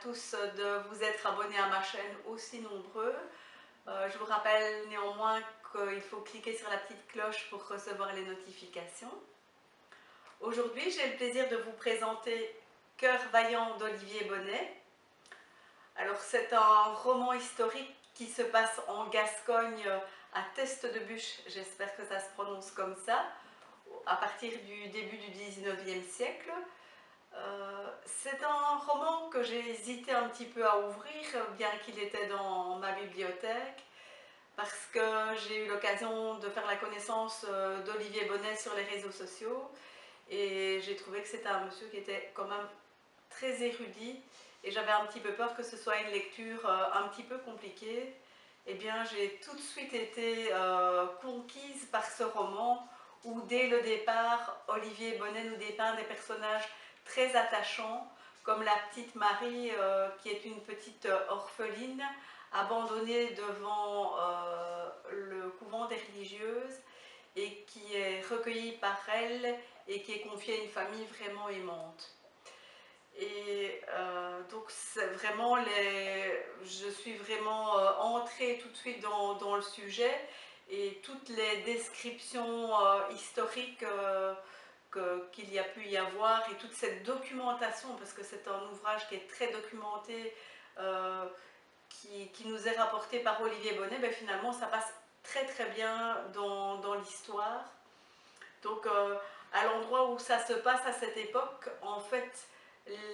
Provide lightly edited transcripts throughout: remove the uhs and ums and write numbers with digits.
tous de vous être abonnés à ma chaîne aussi nombreux. Je vous rappelle néanmoins qu'il faut cliquer sur la petite cloche pour recevoir les notifications. Aujourd'hui, j'ai le plaisir de vous présenter Cœur vaillant d'Olivier Bonnet. Alors, c'est un roman historique qui se passe en Gascogne, à Teste-de-Buch, j'espère que ça se prononce comme ça, à partir du début du 19e siècle. C'est un roman que j'ai hésité un petit peu à ouvrir, bien qu'il était dans ma bibliothèque, parce que j'ai eu l'occasion de faire la connaissance d'Olivier Bonnet sur les réseaux sociaux, et j'ai trouvé que c'était un monsieur qui était quand même très érudit, et j'avais un petit peu peur que ce soit une lecture un petit peu compliquée. Eh bien, j'ai tout de suite été conquise par ce roman, où dès le départ, Olivier Bonnet nous dépeint des personnages très attachants, comme la petite Marie, qui est une petite orpheline, abandonnée devant le couvent des religieuses, et qui est recueillie par elle, et qui est confiée à une famille vraiment aimante. Et donc c'est vraiment je suis vraiment entrée tout de suite dans le sujet, et toutes les descriptions historiques qu'il y a pu y avoir, et toute cette documentation, parce que c'est un ouvrage qui est très documenté, qui nous est rapporté par Olivier Bonnet, ben finalement ça passe très très bien dans l'histoire. Donc à l'endroit où ça se passe à cette époque, en fait,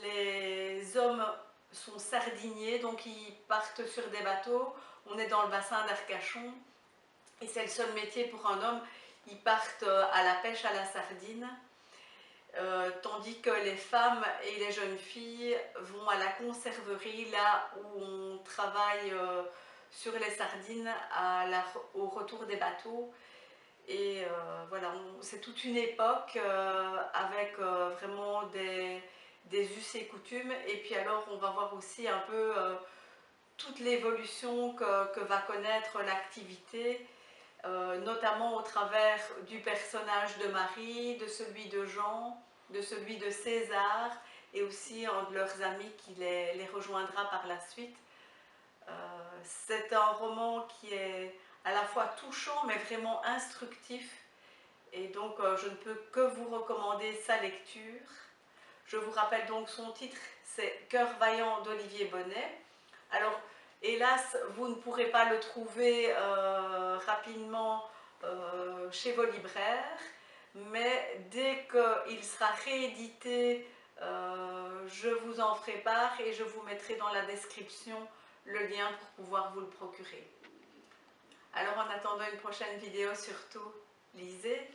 les hommes sont sardiniers, donc ils partent sur des bateaux. On est dans le bassin d'Arcachon, et c'est le seul métier pour un homme. Ils partent à la pêche à la sardine, tandis que les femmes et les jeunes filles vont à la conserverie, là où on travaille sur les sardines au retour des bateaux. Et voilà, c'est toute une époque avec vraiment des us et coutumes. Et puis alors, on va voir aussi un peu toute l'évolution que va connaître l'activité, notamment au travers du personnage de Marie, de celui de Jean, de celui de César, et aussi un de leurs amis qui les rejoindra par la suite. C'est un roman qui est à la fois touchant mais vraiment instructif, et donc je ne peux que vous recommander sa lecture. Je vous rappelle donc son titre, c'est Cœur vaillant d'Olivier Bonnet. Alors hélas, vous ne pourrez pas le trouver rapidement chez vos libraires, mais dès qu'il sera réédité, je vous en ferai part, et je vous mettrai dans la description le lien pour pouvoir vous le procurer. Alors en attendant une prochaine vidéo, surtout, lisez.